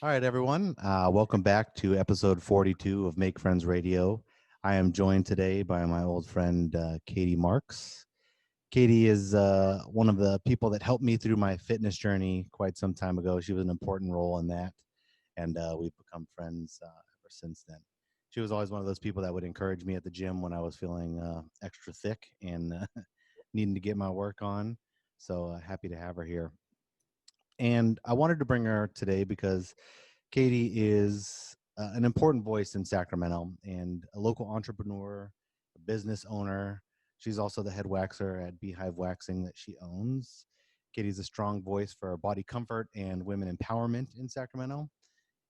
All right, everyone. Welcome back to episode 42 of Make Friends Radio. I am joined today by my old friend, Katie Marks. Katie is one of the people that helped me through my fitness journey quite some time ago. She was an important role in that, and we've become friends ever since then. She was always one of those people that would encourage me at the gym when I was feeling extra thick and needing to get my work on. So happy to have her here. And I wanted to bring her today because Katie is an important voice in Sacramento and a local entrepreneur, a business owner. She's also the head waxer at Beehive Waxing that she owns. Katie's a strong voice for body comfort and women empowerment in Sacramento.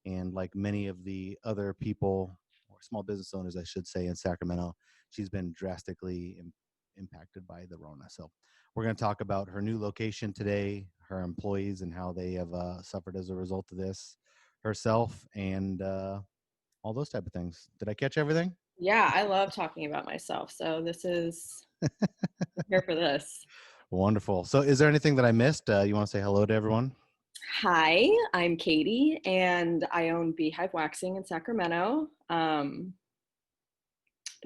And like many of the other people, or small business owners, I should say, in Sacramento, she's been drastically impacted by the Rona. So we're going to talk about her new location today, her employees, and how they have suffered as a result of this, herself, and all those type of things. Did I catch everything? Yeah, I love talking about myself. So this is I'm here for this. Wonderful. So is there anything that I missed? You want to say hello to everyone? Hi, I'm Katie, and I own Beehive Waxing in Sacramento.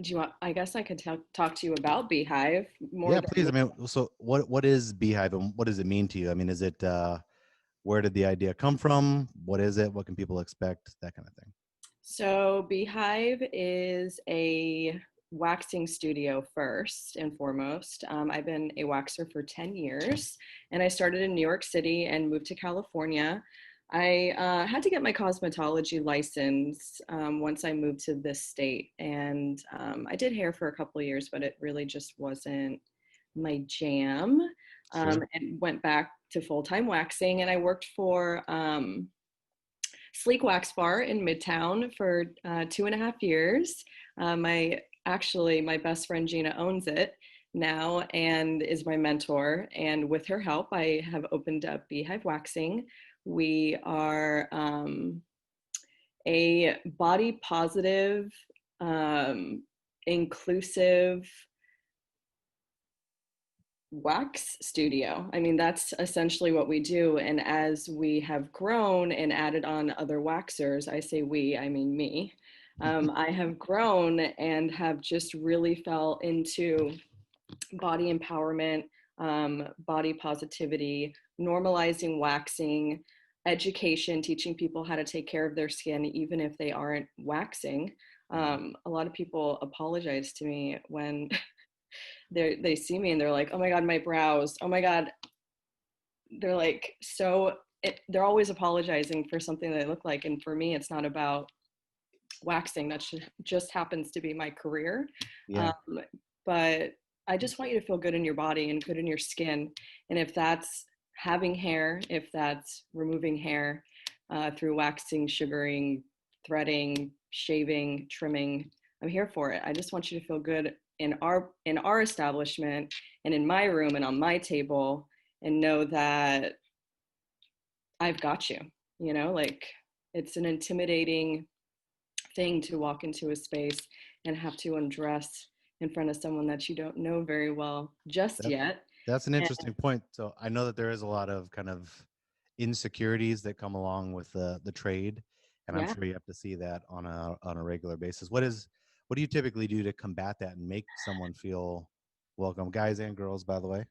Do you want? I guess I could talk to you about Beehive more Yeah, than please. I me. mean, so what is Beehive and what does it mean to you? I mean, is it where did the idea come from? What is it? What can people expect? That kind of thing. So Beehive is a waxing studio first and foremost. I've been a waxer for 10 years, and I started in New York City and moved to California. I had to get my cosmetology license once I moved to this state, and I did hair for a couple of years, but it really just wasn't my jam. Sure. And went back to full-time waxing, and I worked for Sleek Wax Bar in Midtown for 2.5 years. My best friend Gina owns it now and is my mentor. And with her help, I have opened up Beehive Waxing. We are a body positive, inclusive wax studio. I mean, that's essentially what we do. And as we have grown and added on other waxers, I say we, I mean me, I have grown and have just really fell into body empowerment, body positivity, normalizing waxing, education, teaching people how to take care of their skin, even if they aren't waxing. A lot of people apologize to me when they see me and they're like, oh my God, my brows. Oh my God. They're like, they're always apologizing for something they look like. And for me, it's not about waxing. That just happens to be my career. Yeah. Um, but I just want you to feel good in your body and good in your skin. And if that's having hair, if that's removing hair through waxing, sugaring, threading, shaving, trimming, I'm here for it. I just want you to feel good in our establishment and in my room and on my table, and know that I've got you. Like, it's an intimidating thing to walk into a space and have to undress in front of someone that you don't know very well just That yet. that's an And interesting point. So I know that there is a lot of kind of insecurities that come along with the trade, and I'm yeah, sure you have to see that on a regular basis. What do you typically do to combat that and make someone feel welcome, guys and girls, by the way?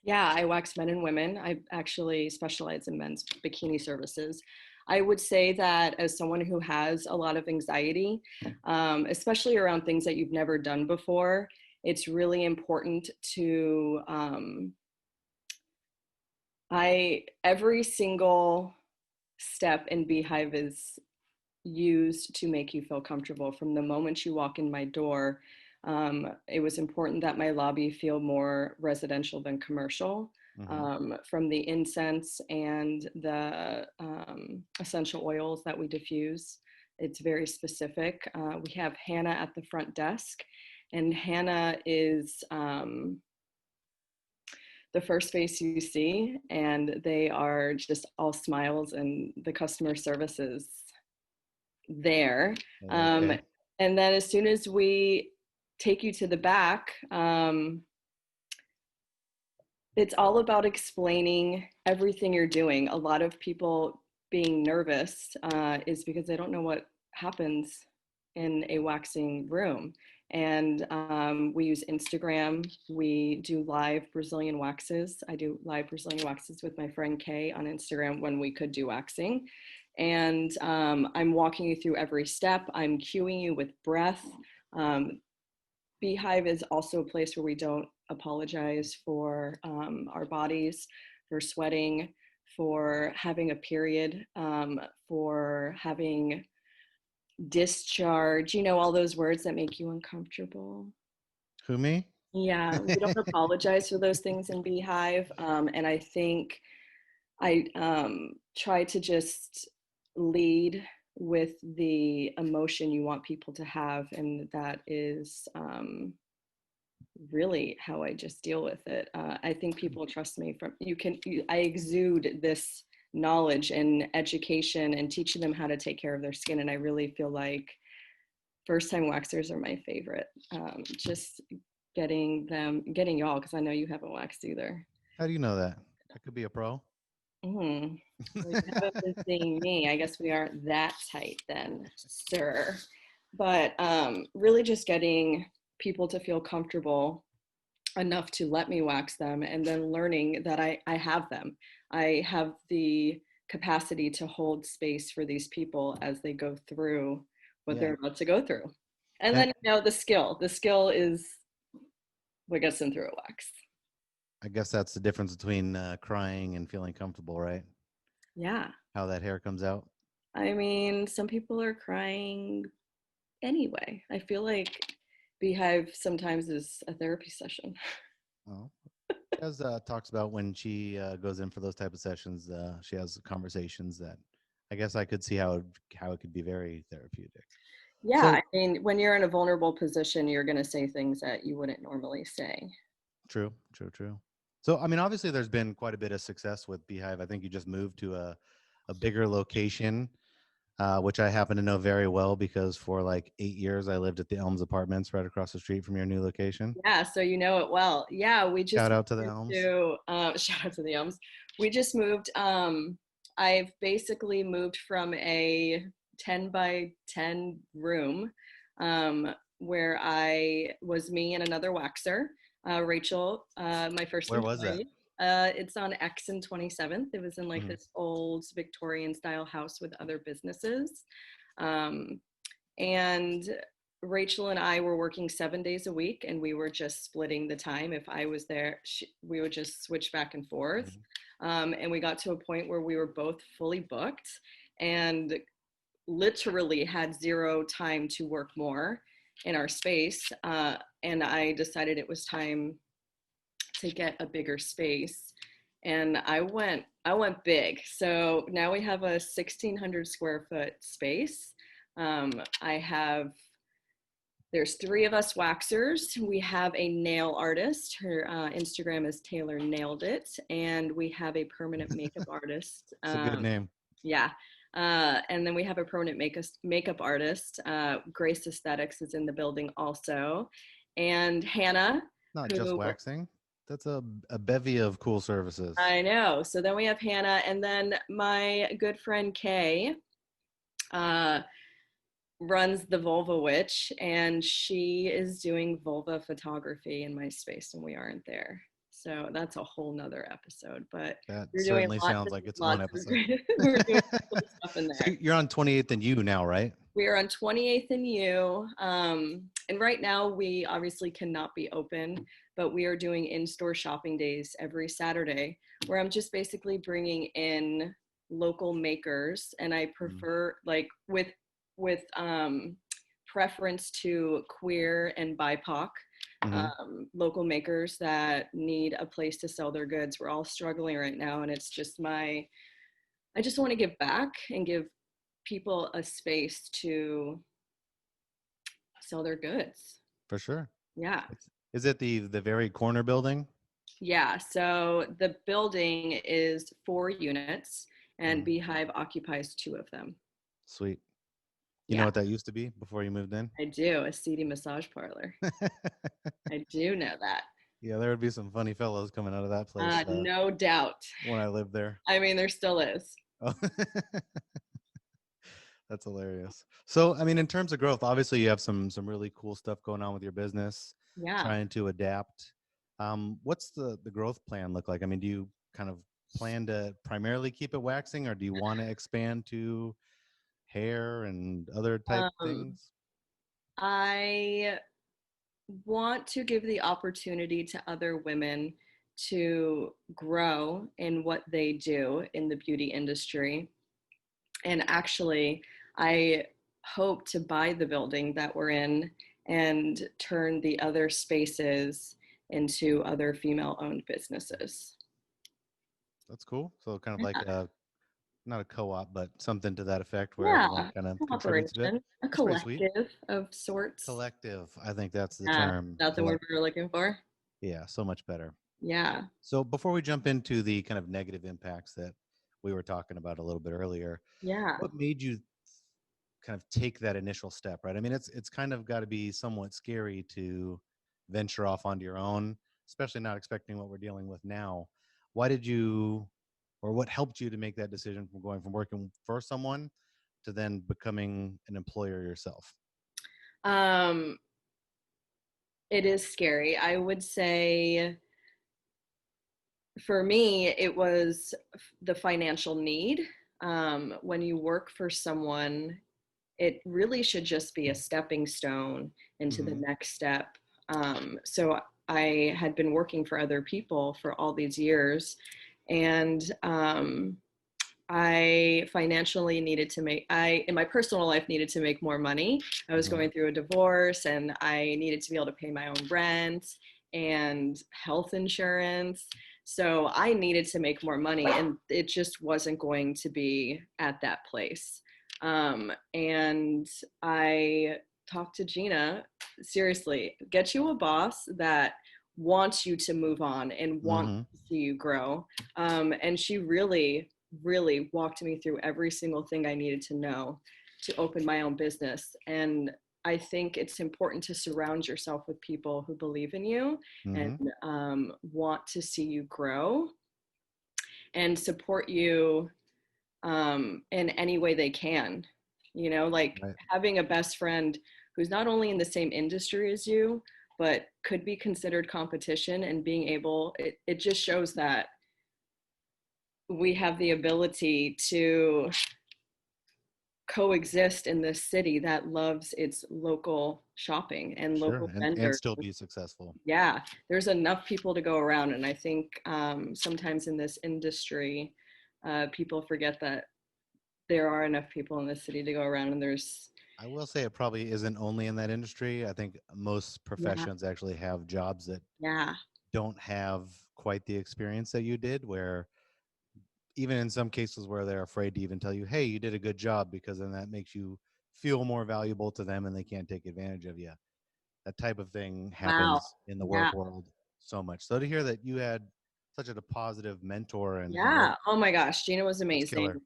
yeah, I wax men and women. I actually specialize in men's bikini services. I would say that as someone who has a lot of anxiety, especially around things that you've never done before, it's really important to every single step in Beehive is used to make you feel comfortable. From the moment you walk in my door, it was important that my lobby feel more residential than commercial. Hmm. From the incense and the essential oils that we diffuse, it's very specific. We have Hannah at the front desk, and Hannah is the first face you see, and they are just all smiles, and the customer service is there. Um, Okay. and then as soon as we take you to the back, it's all about explaining everything you're doing. A lot of people being nervous is because I don't know what happens in a waxing room. And we use Instagram. We do live Brazilian waxes. I do live Brazilian waxes with my friend Kay on Instagram when we could do waxing. And I'm walking you through every step. I'm cueing you with breath. Um, Beehive is also a place where we don't apologize for our bodies, for sweating, for having a period, for having discharge, all those words that make you uncomfortable. Who, me? Yeah, we don't apologize for those things in Beehive. And I think I try to just lead with the emotion you want people to have. And that is really how I just deal with it. I think people trust me I exude this knowledge and education and teaching them how to take care of their skin. And I really feel like first time waxers are my favorite. Just getting y'all, because I know you haven't waxed either. How do you know that? I could be a pro. Well, you haven't been seeing me. I guess we aren't that tight then, sir. But really just getting people to feel comfortable enough to let me wax them, and then learning that I have them. I have the capacity to hold space for these people as they go through what Yeah. they're about to go through. And And then, the skill is what gets them through a wax. I guess that's the difference between crying and feeling comfortable, right? Yeah. How that hair comes out. I mean, some people are crying anyway. I feel like Beehive sometimes is a therapy session. Oh, as talks about when she goes in for those type of sessions, she has conversations that I guess I could see how it could be very therapeutic. Yeah, So I mean, when you're in a vulnerable position, you're going to say things that you wouldn't normally say. true, true, true. So I mean, obviously, there's been quite a bit of success with Beehive. I think you just moved to a bigger location, which I happen to know very well because for like 8 years I lived at the Elms Apartments right across the street from your new location. Yeah, so you know it well. Yeah, we just Shout out to the moved Elms. to shout out to the Ums. We just moved. I've basically moved from a 10 by 10 room where I was me and another waxer, Rachel, my first Where was that? employee. It's on X and 27th. It was in like Mhm. this old Victorian style house with other businesses. Um, and Rachel and I were working 7 days a week, and we were just splitting the time. If I was there, we would just switch back and forth. Mhm. And we got to a point where we were both fully booked and literally had zero time to work more in our space. And I decided it was time to get a bigger space. And I went big. So now we have a 1,600 square foot space. I have There's three of us waxers. We have a nail artist. Her Instagram is Taylor Nailed It, and we have a permanent makeup artist. It's a good name. Yeah, and then we have a permanent makeup artist. Grace Aesthetics is in the building also, and Hannah, Not just who waxing. That's a bevy of cool services. I know. So then we have Hannah, and then my good friend Kay. Uh, Runs the Vulva Witch, and she is doing vulva photography in my space when we aren't there. So that's a whole nother episode. But That we're doing certainly lots sounds of like its own lots of episode. great. We're doing cool stuff in So there. you're on 28th and U now, right? We are on 28th and U, and right now we obviously cannot be open, but we are doing in-store shopping days every Saturday, where I'm just basically bringing in local makers, and I Mm. prefer with preference to queer and BIPOC Mm-hmm. local makers that need a place to sell their goods. We're all struggling right now, and it's just I just want to give back and give people a space to sell their goods. For sure. Yeah. Is it the very corner building? Yeah. So the building is 4 units, and Mm. Beehive occupies two of them. Sweet. You know Yeah, what that used to be before you moved in? I do. A seedy massage parlor. I do know that. Yeah, there would be some funny fellows coming out of that place No doubt. when I lived there. I mean, there still is. Oh. That's hilarious. So, I mean, in terms of growth, obviously you have some really cool stuff going on with your business, Yeah. trying to adapt. What's the growth plan look like? I mean, do you kind of plan to primarily keep it waxing, or do you want to expand to hair and other type Um, things? I want to give the opportunity to other women to grow in what they do in the beauty industry. And actually, I hope to buy the building that we're in and turn the other spaces into other female owned businesses. That's cool. So, kind of like a not a co-op, but something to that effect, where everyone Yeah, kind of contributes a bit. cooperation, a That's pretty sweet. collective of sorts. Collective. I think that's the Yeah, term. that's the word we Collective. were looking for. Yeah, so much better. Yeah, So before we jump into the kind of negative impacts that we were talking about a little bit earlier, yeah. what made you kind of take that initial step, right? I mean, it's kind of got to be somewhat scary to venture off onto your own, especially not expecting what we're dealing with now. Why did you, or what helped you to make that decision from going from working for someone to then becoming an employer yourself? Um, it is scary. I would say for me, it was the financial need. When you work for someone, it really should just be a stepping stone into the Mm-hmm. next step. So I had been working for other people for all these years, and I financially needed to make, in my personal life, needed to make more money. I was Mm-hmm. going through a divorce and I needed to be able to pay my own rent and health insurance. So I needed to make more money and it just wasn't going to be at that place. And I talked to Gina, seriously, get you a boss that wants you to move on and wants Mm-hmm. to see you grow. And she really walked me through every single thing I needed to know to open my own business. And I think it's important to surround yourself with people who believe in you and Mm-hmm. want to see you grow and support you in any way they can. You know, like Right. having a best friend who's not only in the same industry as you, but could be considered competition and being able, it just shows that we have the ability to coexist in this city that loves its local shopping and Sure. local And vendors. still be successful. Yeah, there's enough people to go around. And I think sometimes in this industry, people forget that there are enough people in the city to go around and there's, I will say it probably isn't only in that industry. I think most yeah, professions actually have jobs that yeah, don't have quite the experience that you did, where even in some cases where they're afraid to even tell you, hey, you did a good job, because then that makes you feel more valuable to them and they can't take advantage of you. That type of thing wow, happens in the yeah. work world so much. So to hear that you had such a positive mentor and role, Yeah. Oh my gosh, Gina was that's amazing. killer.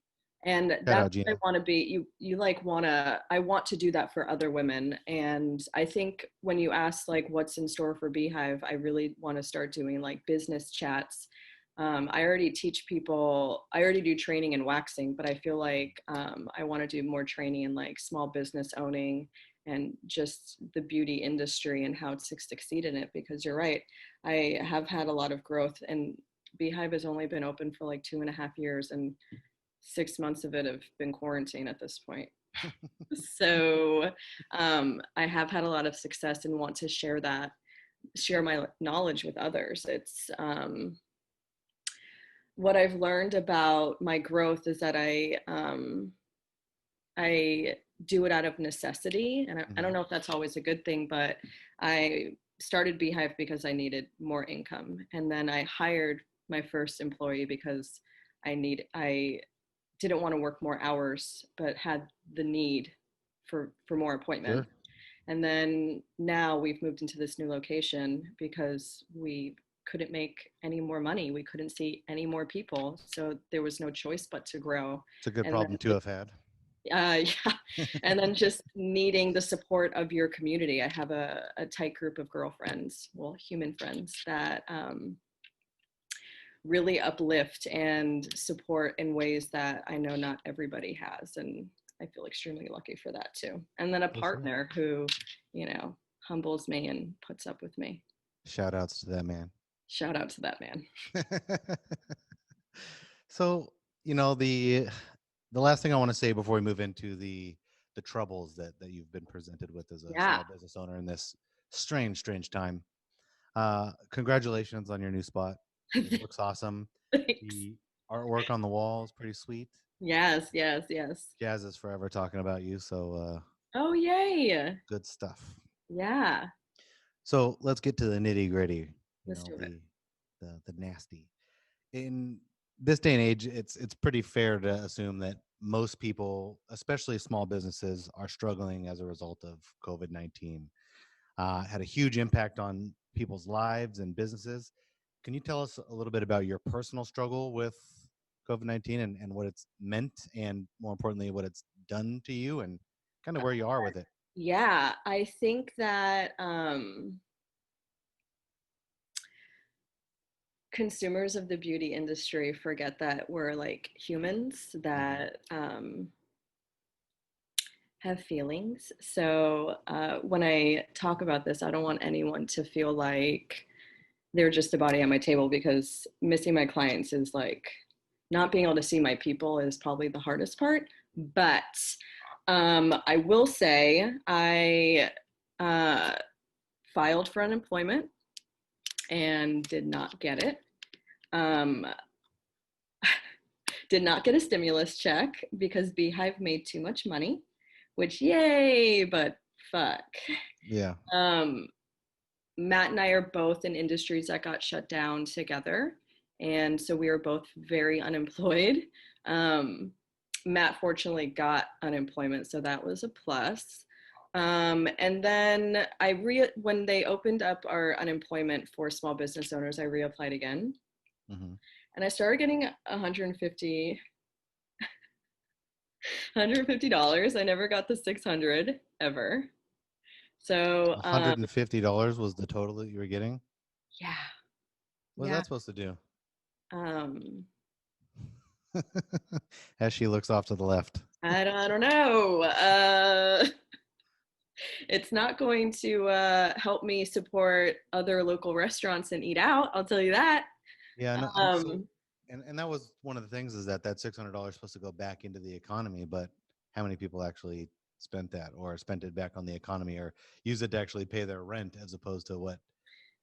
And Shout that's out, what I Gina. want to be. You like want to, I want to do that for other women. And I think when you ask like what's in store for Beehive, I really want to start doing like business chats. I already teach people, I already do training in waxing, but I feel like I want to do more training in like small business owning and just the beauty industry and how to succeed in it. Because you're right, I have had a lot of growth and Beehive has only been open for like 2.5 years, and 6 months of it have been quarantine at this point. So I have had a lot of success and want to share that, share my knowledge with others. It's what I've learned about my growth is that I do it out of necessity, and I don't Hmm. know if that's always a good thing, but I started Beehive because I needed more income, and then I hired my first employee because I didn't want to work more hours, but had the need for more Sure. appointments. And then now we've moved into this new location because we couldn't make any more money. We couldn't see any more people. So there was no choice but to grow. It's a good And problem then to have had. yeah, and then just needing the support of your community. I have a tight group of girlfriends, well, human friends that really uplift and support in ways that I know not everybody has. And I feel extremely lucky for that too. And then a For sure. partner who, you know, humbles me and puts up with me. Shout outs to that man. Shout out to that man. So, you know, the last thing I want to say before we move into the troubles that you've been presented with as a Yeah. small business owner in this strange time. Congratulations on your new spot. It looks awesome. Thanks. The artwork on the wall is pretty sweet. Yes, yes, yes. Jazz is forever talking about you, so Oh, yay. good stuff. Yeah. So let's get to the nitty gritty. You Let's know, do it. the nasty. In this day and age, it's pretty fair to assume that most people, especially small businesses, are struggling as a result of COVID-19. Had a huge impact on people's lives and businesses. Can you tell us a little bit about your personal struggle with COVID-19 and what it's meant, and more importantly, what it's done to you and kind of where you are with it? Yeah, I think that consumers of the beauty industry forget that we're like humans Mm-hmm. that have feelings. So when I talk about this, I don't want anyone to feel like they're just a body on my table, because missing my clients is like not being able to see my people is probably the hardest part. But I will say I uh, filed for unemployment and did not get it. Um, did not get a stimulus check because Beehive made too much money, which yay, but fuck. Yeah. Um, Matt and I are both in industries that got shut down together. And so we were both very unemployed. Um, Matt fortunately got unemployment, so that was a plus. And then when they opened up our unemployment for small business owners, I reapplied again, Mm-hmm. and I started getting 150 $150. I never got the 600 ever. So $150 was the total that you were getting. yeah, What's yeah. that supposed to do? Um, As she looks off to the left. I don't know. It's not going to help me support other local restaurants and eat out. I'll tell you that. Yeah, no, so Um, and that was one of the things, is that $600 supposed to go back into the economy, but how many people actually spent that or spent it back on the economy or use it to actually pay their rent as opposed to what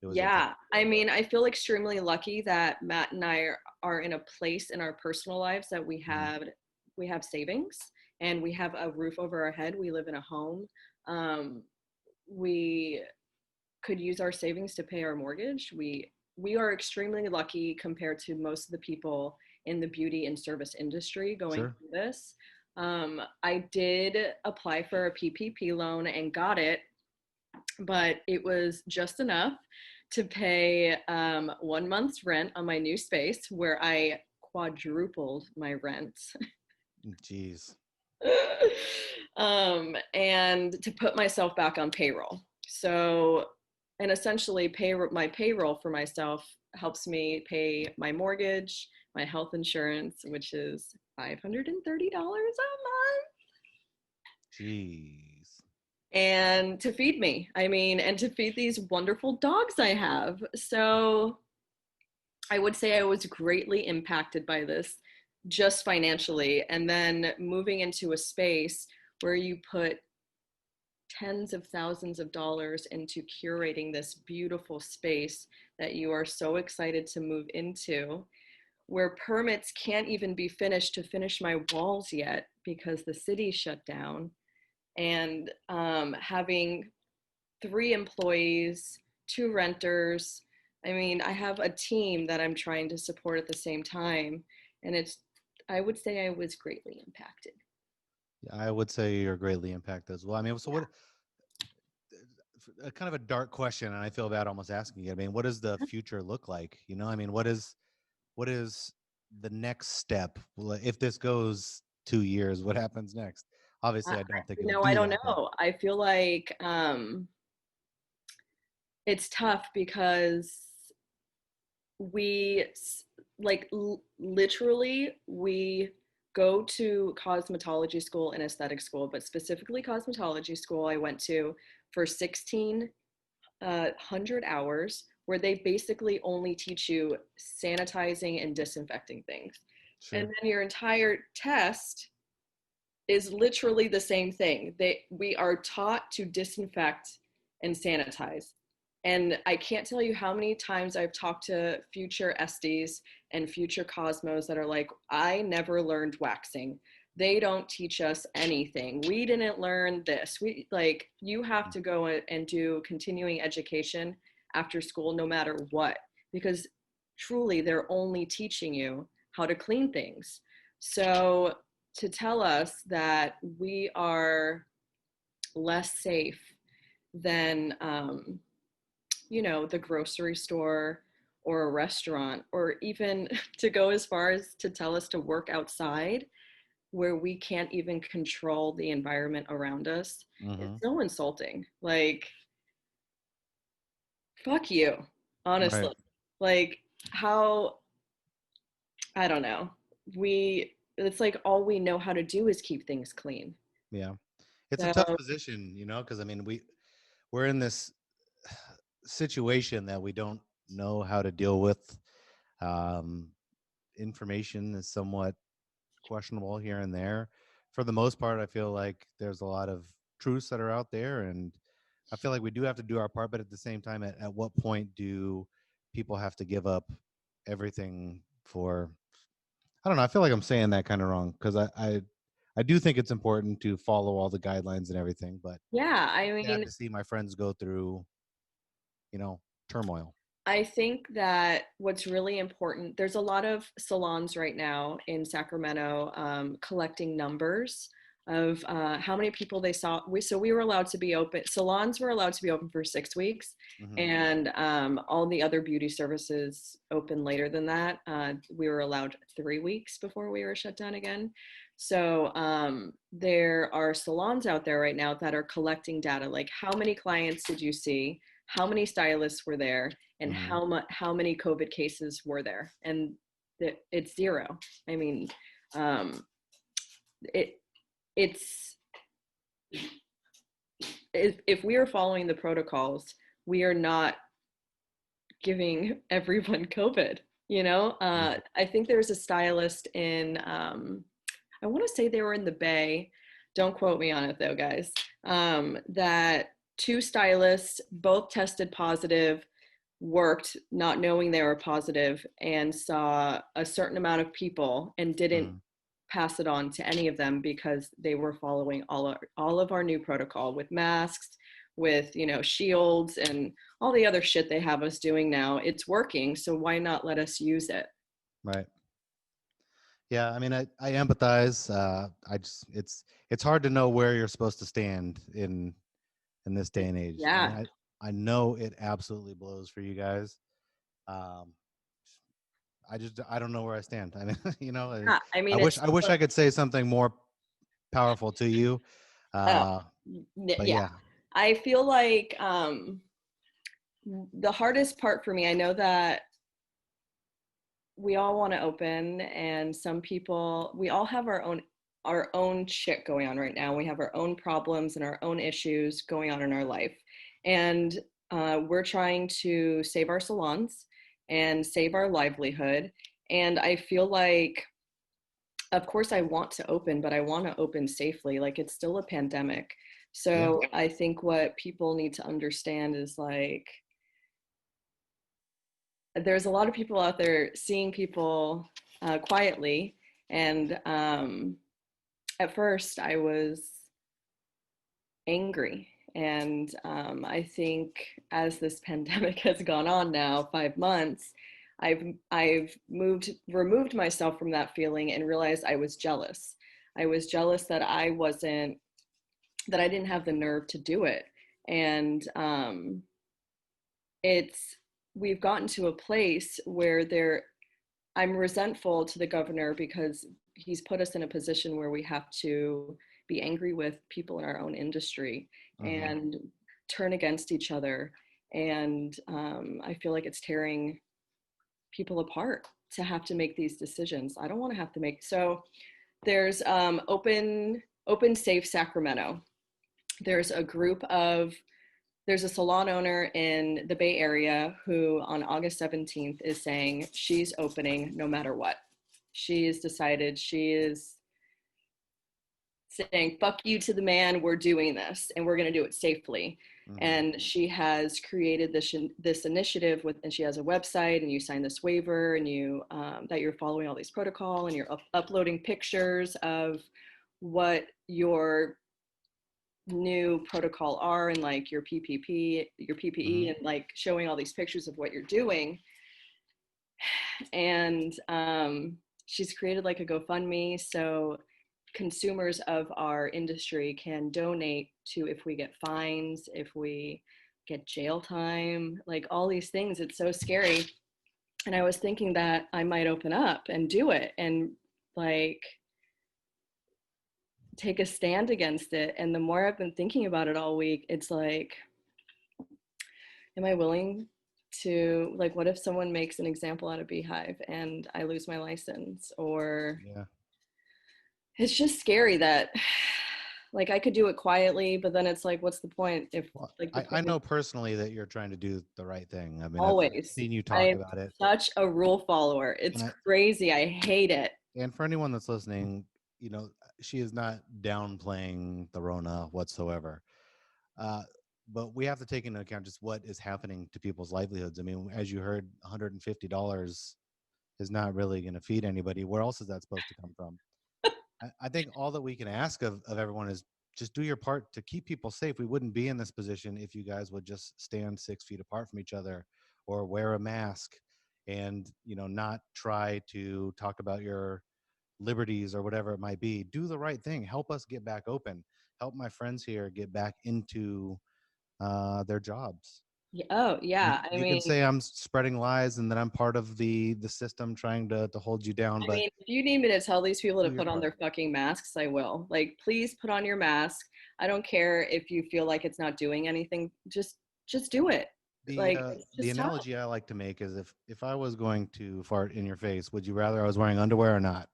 it was intended yeah, I for? mean, I feel extremely lucky that Matt and I are in a place in our personal lives that Mhm. we have savings and we have a roof over our head. We live in a home. Um, we could use our savings to pay our mortgage. We are extremely lucky compared to most of the people in the beauty and service industry going Sure. through this. I did apply for a PPP loan and got it, but it was just enough to pay 1 month's rent on my new space, where I quadrupled my rent. Jeez. And to put myself back on payroll. So, and essentially, my payroll for myself helps me pay my mortgage, my health insurance, which is $530 a month, Jeez. and to feed me. I mean, and to feed these wonderful dogs I have. So, I would say I was greatly impacted by this just financially. And then moving into a space where you put tens of thousands of dollars into curating this beautiful space that you are so excited to move into, where permits can't even be finished to finish my walls yet because the city shut down, and having 3 employees, 2 renters. I mean, I have a team that I'm trying to support at the same time, and I would say I was greatly impacted. Yeah, I would say you're greatly impacted as well. I mean, so Yeah. what, a kind of a dark question, and I feel bad almost asking it. I mean, what does the future look like? You know, I mean, what is the next step? If this goes 2 years, what happens next? I, Obviously, I don't think you it'll know, I do don't that, but know. I feel like it's tough because we like literally we go to cosmetology school and aesthetic school, but specifically cosmetology school I went to for 1,600 hours, where they basically only teach you sanitizing and disinfecting things. And Sure. then your entire test is literally the same thing. We are taught to disinfect and sanitize. And I can't tell you how many times I've talked to future Estes and future Cosmos that are like, I never learned waxing. They don't teach us anything. We didn't learn this. We like, you have to go and do continuing education after school no matter what, because truly they're only teaching you how to clean things. So to tell us that we are less safe than, the grocery store or a restaurant, or even to go as far as to tell us to work outside where we can't even control the environment around us. It's Mm-hmm. so insulting. Like, fuck you, Right. honestly. Like, how, I don't know. It's like all we know how to do is keep things clean. Yeah. It's a tough So, position, because I mean, we're in this situation that we don't know how to deal with. Um, Information is somewhat questionable here and there. For the most part, I feel like there's a lot of truths that are out there, and I feel like we do have to do our part. But at the same time, at what point do people have to give up everything for? I don't know. I feel like I'm saying that kind of wrong because I do think it's important to follow all the guidelines and everything, but yeah, I sad mean, to see my friends go through, turmoil. I think that what's really important, there's a lot of salons right now in Sacramento collecting numbers of how many people they saw. So we were allowed to be open, salons were allowed to be open for 6 weeks, Hmm. and all the other beauty services open later than that. We were allowed 3 weeks before we were shut down again. So there are salons out there right now that are collecting data, like how many clients did you see? How many stylists were there? And Hmm. how many COVID cases were there? And it's zero. I mean, um, it it's if we are following the protocols, we are not giving everyone COVID. Yeah. I think there's a stylist in I want to say they were in the Bay. Don't quote me on it though, guys. That two stylists both tested positive, worked not knowing they were positive, and saw a certain amount of people and didn't Hmm. pass it on to any of them because they were following all of our new protocol with masks, with shields and all the other shit they have us doing now. It's working, so why not let us use it? Right. Yeah. I mean, I empathize. I just it's hard to know where you're supposed to stand in this day and age. I mean, Yeah. I know it absolutely blows for you guys. Um, I don't know where I stand. I mean, Yeah, I I mean, wish it's I wish I could say something more powerful to you. oh, Uh, but yeah. yeah. I feel like the hardest part for me, I know that we all want to open, and some people, we all have our own shit going on right now. We have our own problems and our own issues going on in our life, and we're trying to save our salons and save our livelihood. And I feel like, of course, I want to open, but I want to open safely. Like, it's still a pandemic. Yeah. So I think what people need to understand is like, there's a lot of people out there seeing people quietly. And at first, I was angry. And I think as this pandemic has gone on now, 5 months, I've removed myself from that feeling and realized I was jealous. I was jealous that I didn't have the nerve to do it. And it's we've gotten to a place where I'm resentful to the governor because he's put us in a position where we have to be angry with people in our own industry Hmm. and turn against each other. And I feel like it's tearing people apart. to have to make these decisions. I don't want to have to make. So there's Open Safe Sacramento. There's a group of there's a salon owner in the Bay Area who on August 17th is saying she's opening no matter what. She has decided she is saying, fuck you to the man, we're doing this and we're going to do it safely. Mm-hmm. And she has created this initiative with, and she has a website, and you sign this waiver, and you that you're following all these protocol, and you're uploading pictures of what your new protocol are, and like your PPE, Mm-hmm. and like showing all these pictures of what you're doing. And she's created like a GoFundMe so consumers of our industry can donate to if we get fines, if we get jail time, like all these things. It's so scary. And I was thinking that I might open up and do it and like take a stand against it. And the more I've been thinking about it all week, it's like, am I willing to, like, what if someone makes an example out of Beehive and I lose my license? Or Yeah. it's just scary that like I could do it quietly, but then it's like, what's the point if Well, like the I point is know personally that you're trying to do the right thing. I mean, I've always. seen you talk I'm about it, such a rule follower. and It's crazy. I hate it. for anyone that's listening, you know, she is not downplaying the Rona whatsoever. Uh, but we have to take into account just what is happening to people's livelihoods. I mean, as you heard, $150 is not really going to feed anybody. Where else is that supposed to come from? I think all that we can ask of everyone is just do your part to keep people safe. We wouldn't be in this position if you guys would just stand 6 feet apart from each other or wear a mask and, you know, not try to talk about your liberties or whatever it might be. Do the right thing. Help us get back open. Help my friends here get back into their jobs. Yeah, oh yeah. You can say I'm spreading lies and that I'm part of the system trying to hold you down, I but mean, if you need me to tell these people to do your put on part. their fucking masks, I will. Like, please put on your mask. I don't care if you feel like it's not doing anything. Just do it. Like, The just stop. analogy I like to make is if I was going to fart in your face, would you rather I was wearing underwear or not?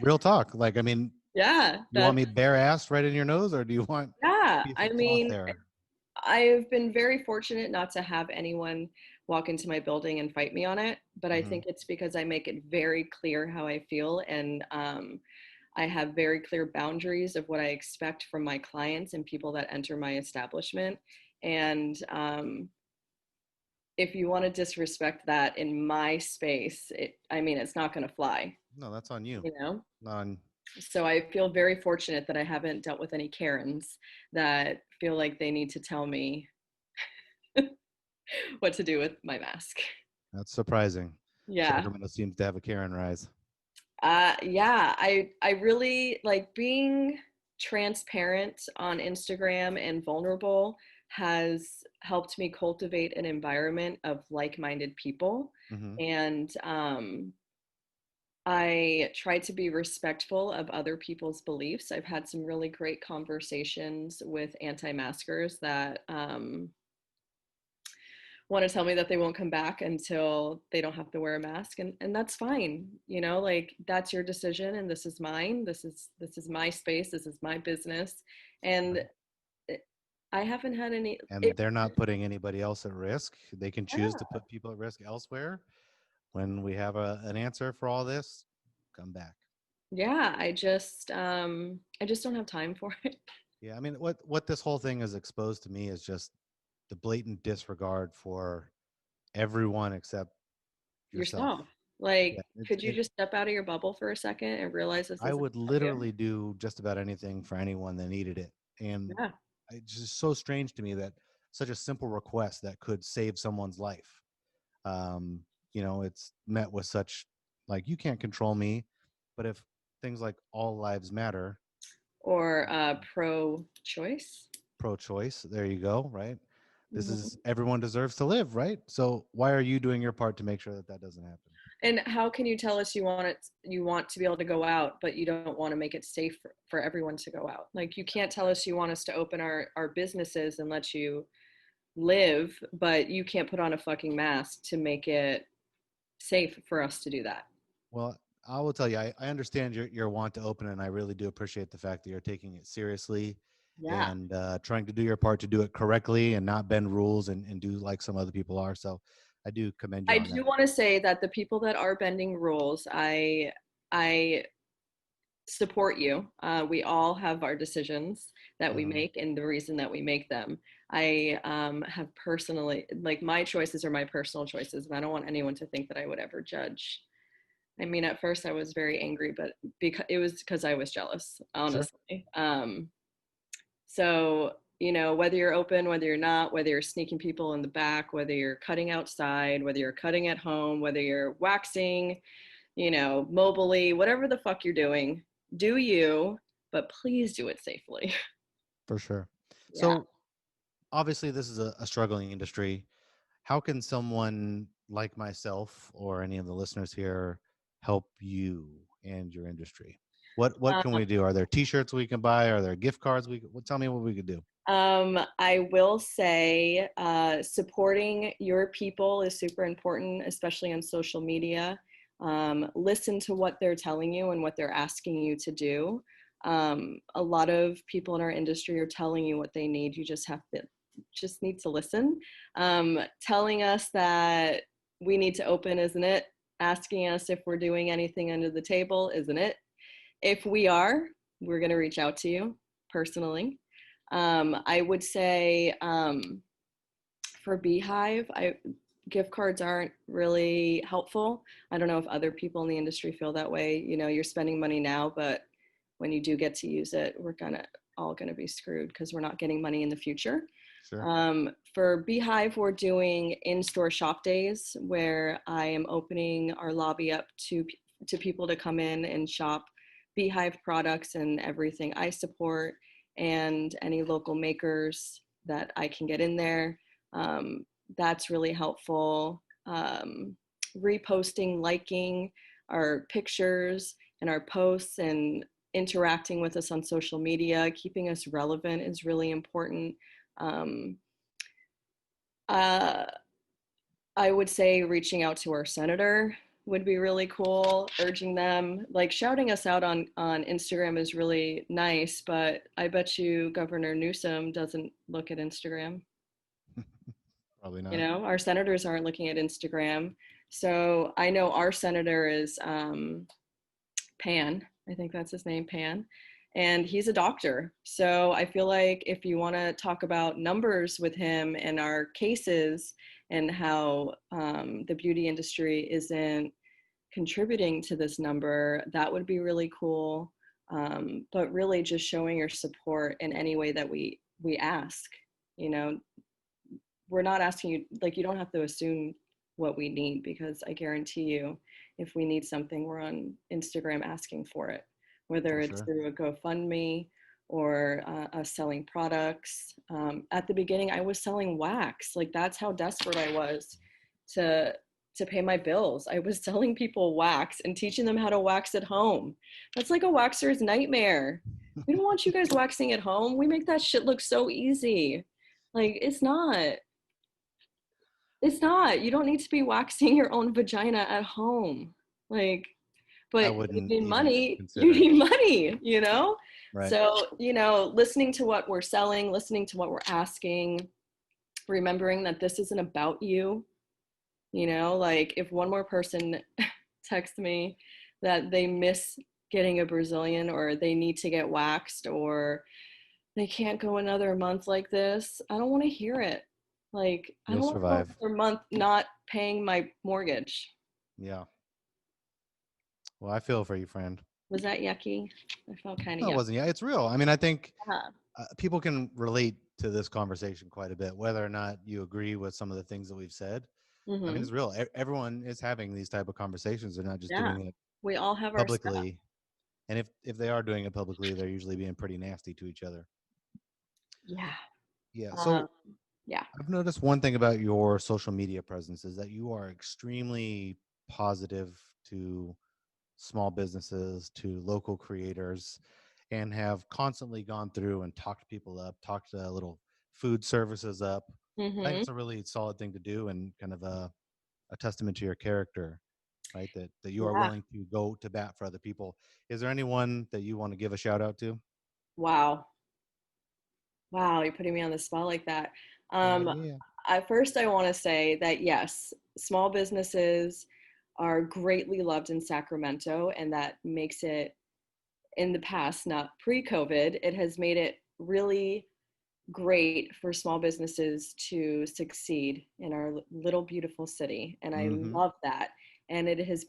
Real talk. Like, I mean, Yeah, you want that's me bare assed right in your nose, or do you want a yeah. piece I of cloth mean, there? I've been very fortunate not to have anyone walk into my building and fight me on it, but I Hmm. think it's because I make it very clear how I feel, and I have very clear boundaries of what I expect from my clients and people that enter my establishment. And if you want to disrespect that in my space, I mean, it's not going to fly, No, that's on you. you know? On So I feel very fortunate that I haven't dealt with any Karens that feel like they need to tell me what to do with my mask. That's surprising. Yeah. Sacramento seems to have a Karen rise. Yeah, I really like being transparent on Instagram and vulnerable has helped me cultivate an environment of like-minded people. Hmm. And I try to be respectful of other people's beliefs. I've had some really great conversations with anti-maskers that want to tell me that they won't come back until they don't have to wear a mask, and that's fine, you know, like that's your decision and this is mine. This is my space, this is my business. And Right. I haven't had any And they're not putting anybody else at risk. They can choose to yeah, put people at risk elsewhere. When we have an answer for all this, come back. yeah, I just don't have time for it. Yeah, I mean, what this whole thing has exposed to me is just the blatant disregard for everyone except yourself. Yourself, Yeah, like, could you just step out of your bubble for a second and realize this I isn't would about you? literally do just about anything for anyone that needed it, and Yeah. it's just so strange to me that such a simple request that could save someone's life, um, you know, it's met with such like you can't control me, but if things like all lives matter, Or pro-choice. pro-choice, there you go, right? This is Mhm. everyone deserves to live, right? So why are you doing your part to make sure that that doesn't happen? And how can you tell us you want to be able to go out, but you don't want to make it safe for everyone to go out? Like, you can't tell us you want us to open our businesses and let you live, but you can't put on a fucking mask to make it safe for us to do that. Well, I will tell you, I understand your want to open, and I really do appreciate the fact that you're taking it seriously Yeah. and trying to do your part to do it correctly and not bend rules and do like some other people are. So I do commend you I on do that. want to say that the people that are bending rules, I support you. We all have our decisions that we Hmm. make and the reason that we make them. I have personally, like, my choices are my personal choices, and I don't want anyone to think that I would ever judge. I mean, at first I was very angry, but because I was jealous, Sure. honestly. So, whether you're open, whether you're not, whether you're sneaking people in the back, whether you're cutting outside, whether you're cutting at home, whether you're waxing, mobily, whatever the fuck you're doing, do you, but please do it safely. For sure. Yeah. So obviously, this is a struggling industry. How can someone like myself or any of the listeners here help you and your industry? What can Um, we do? Are there T-shirts we can buy? Are there gift cards we? Tell me what we could do. I will say supporting your people is super important, especially on social media. Listen to what they're telling you and what they're asking you to do. A lot of people in our industry are telling you what they need. You just need to listen. Telling us that we need to open, isn't it? Asking us if we're doing anything under the table, isn't it? If we are, we're going to reach out to you personally. I would say for Beehive, gift cards aren't really helpful. I don't know if other people in the industry feel that way. You're spending money now, but when you do get to use it, we're all gonna be screwed because we're not getting money in the future. Sure. For Beehive, we're doing in-store shop days where I am opening our lobby up to people to come in and shop Beehive products and everything I support, and any local makers that I can get in there. Um, that's really helpful. Reposting, liking our pictures and our posts, and interacting with us on social media, keeping us relevant is really important. Um, uh, I would say reaching out to our senator would be really cool, urging them, like, shouting us out on Instagram is really nice, but I bet you Governor Newsom doesn't look at Instagram. Probably not. Our senators aren't looking at Instagram. So I know our senator is Pan. I think that's his name, Pan. And he's a doctor. So I feel like if you want to talk about numbers with him and our cases and how the beauty industry isn't contributing to this number, that would be really cool. But really just showing your support in any way that we ask. You know, we're not asking you, like, you don't have to assume what we need, because I guarantee you, if we need something, we're on Instagram asking for it, whether For it's sure. through a GoFundMe or us selling products. At the beginning, I was selling wax. Like, that's how desperate I was to pay my bills. I was selling people wax and teaching them how to wax at home. That's like a waxer's nightmare. We don't want you guys waxing at home. We make that shit look so easy. Like, it's not. It's not. You don't need to be waxing your own vagina at home. Like, I but you wouldn't need even money. You consider it. need money. Right. So, listening to what we're selling, listening to what we're asking, remembering that this isn't about you. Like, if one more person texts me that they miss getting a Brazilian, or they need to get waxed, or they can't go another month like this, I don't want to hear it. Like, I You'll don't want to go survive. another month not paying my mortgage. Yeah. Well, I feel for you, friend. Was that yucky? I felt kind of No, it yucky. wasn't. Yeah, it's real. I mean, I think Yeah. people can relate to this conversation quite a bit, whether or not you agree with some of the things that we've said. I mean, Mm-hmm. it's real. Everyone is having these type of conversations. They're not just Yeah. doing it We all have our stuff. publicly. And if they are doing it publicly, they're usually being pretty nasty to each other. Yeah. Yeah. Um, So yeah. I've noticed one thing about your social media presence is that you are extremely positive to small businesses, to local creators, and have constantly gone through and talked people up, talked little food services up. I think Mm-hmm. it's a really solid thing to do, and kind of a testament to your character, right? That you are Yeah. willing to go to bat for other people. Is there anyone that you want to give a shout out to? Wow. Wow, you're putting me on the spot like that. Yeah, Um, yeah. at first, I want to say that yes, small businesses are greatly loved in Sacramento, and that makes it, in the past, not pre-COVID, it has made it really great for small businesses to succeed in our little beautiful city, and I Mm-hmm. love that. And it has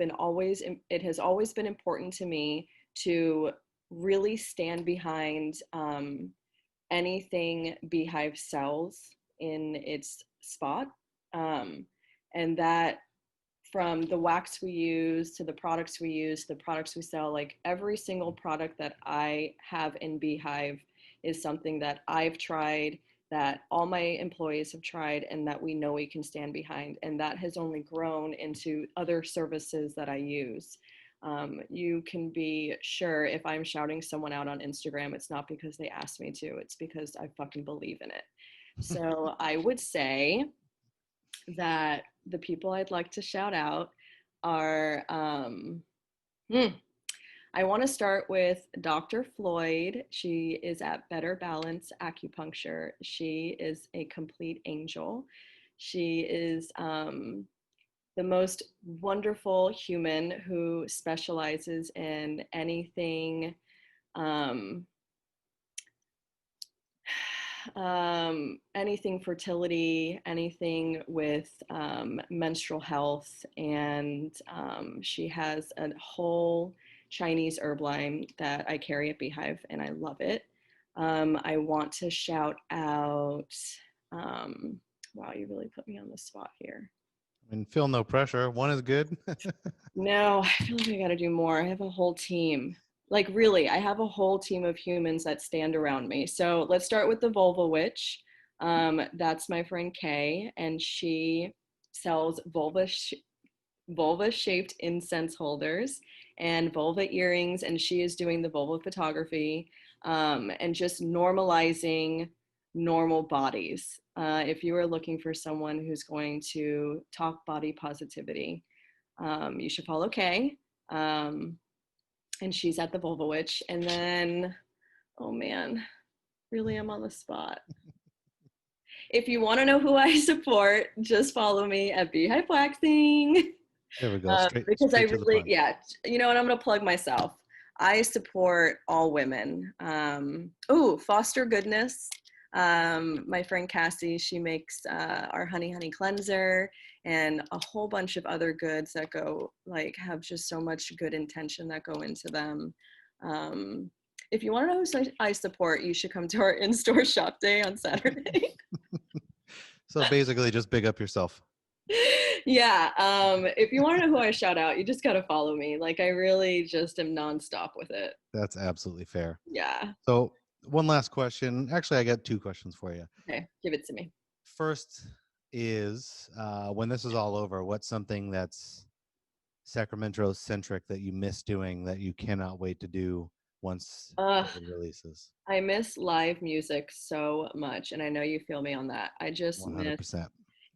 always been important to me to really stand behind anything Beehive sells in its spot. Um, and that, from the wax we use to the products we use, the products we sell, like every single product that I have in Beehive is something that I've tried, that all my employees have tried, and that we know we can stand behind. And that has only grown into other services that I use. You can be sure if I'm shouting someone out on Instagram, it's not because they asked me to, it's because I fucking believe in it. So I would say that the people I'd like to shout out are, hmm, I want to start with Dr. Floyd. She is at Better Balance Acupuncture. She is a complete angel. She is the most wonderful human who specializes in anything, um, anything fertility, anything with menstrual health, and she has a whole Chinese herb line that I carry at Beehive, and I love it. I want to shout out. Um, wow, you really put me on the spot here. I mean, feel no pressure. One is good. No, I feel like I got to do more. I have a whole team. Like, really, I have a whole team of humans that stand around me. So let's start with the Vulva Witch. That's my friend Kay, and she sells vulva shaped incense holders and vulva earrings, and she is doing the vulva photography, and just normalizing normal bodies. If you are looking for someone who's going to talk body positivity, you should follow Kay. Um, and she's at the Vulva Witch. And then, oh man, really, I'm on the spot. If you want to know who I support, just follow me at Beehive Waxing. There we go. Straight Because I straight to the really, point. yeah, you know, and I'm going to plug myself. I support all women. Oh, Foster Goodness. My friend Cassie, she makes our Honey cleanser and a whole bunch of other goods that go, like, have just so much good intention that go into them. Um, if you want to know who I support, you should come to our in-store shop day on Saturday. So basically, just big up yourself. Yeah. If you want to know who I shout out, you just got to follow me. Like, I really just am nonstop with it. That's absolutely fair. Yeah. So one last question. Actually, I got two questions for you. Okay. Give it to me. First is when this is all over, what's something that's Sacramento centric that you miss doing that you cannot wait to do once Uh, COVID releases? I miss live music so much. And I know you feel me on that. I just miss 100%.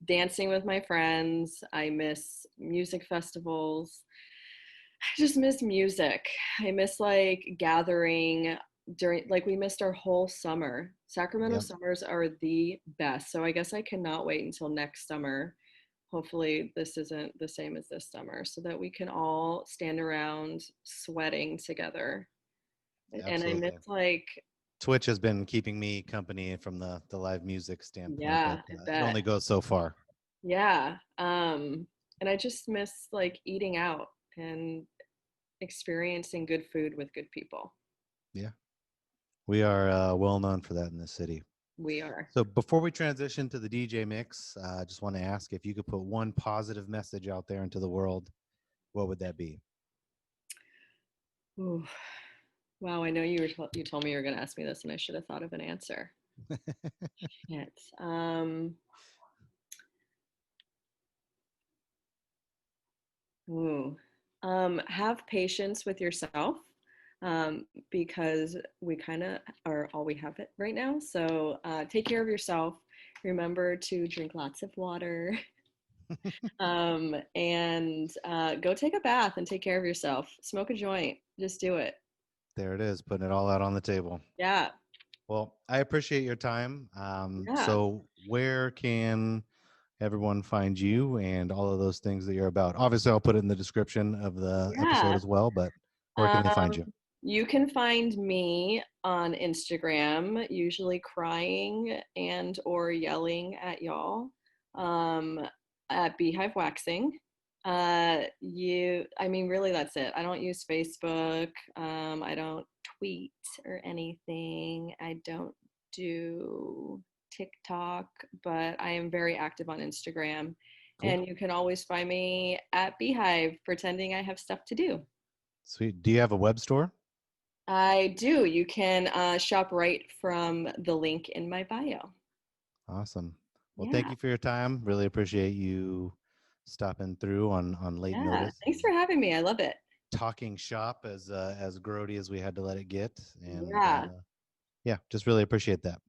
dancing with my friends. I miss music festivals. I just miss music. I miss like gathering during, like, we missed our whole summer. Sacramento Yep, summers are the best. So I guess I cannot wait until next summer. Hopefully this isn't the same as this summer, so that we can all stand around sweating together. And I miss, absolutely. like, Twitch has been keeping me company from the live music standpoint, but yeah, I it bet. only goes so far. Yeah. And I just miss like eating out and experiencing good food with good people. Yeah, we are well known for that in this city. We are. So before we transition to the DJ mix, I just want to ask if you could put one positive message out there into the world, what would that be? Ooh. Wow, I know you told me you were going to ask me this, and I should have thought of an answer. Shit. Ooh. Have patience with yourself, because we kind of are all we have it right now. So take care of yourself. Remember to drink lots of water. And go take a bath and take care of yourself. Smoke a joint. Just do it. There it is, putting it all out on the table. Yeah. Well, I appreciate your time. Yeah. So where can everyone find you and all of those things that you're about? Obviously, I'll put it in the description of the episode Yeah. as well, but where can they find Um, you? you can find me on Instagram, usually crying and or yelling at y'all, um, at Beehive Waxing. I mean, really, that's it. I don't use Facebook. I don't tweet or anything. I don't do TikTok, but I am very active on Instagram. Cool. And you can always find me at Beehive, pretending I have stuff to do. Sweet. Do you have a web store? I do. You can shop right from the link in my bio. Awesome. Well, thank Yeah. you for your time. Really appreciate you stopping through on late Yeah. notice Thanks for and having me. I love it. talking shop as grody as we had to let it get. And Yeah. yeah, just really appreciate that.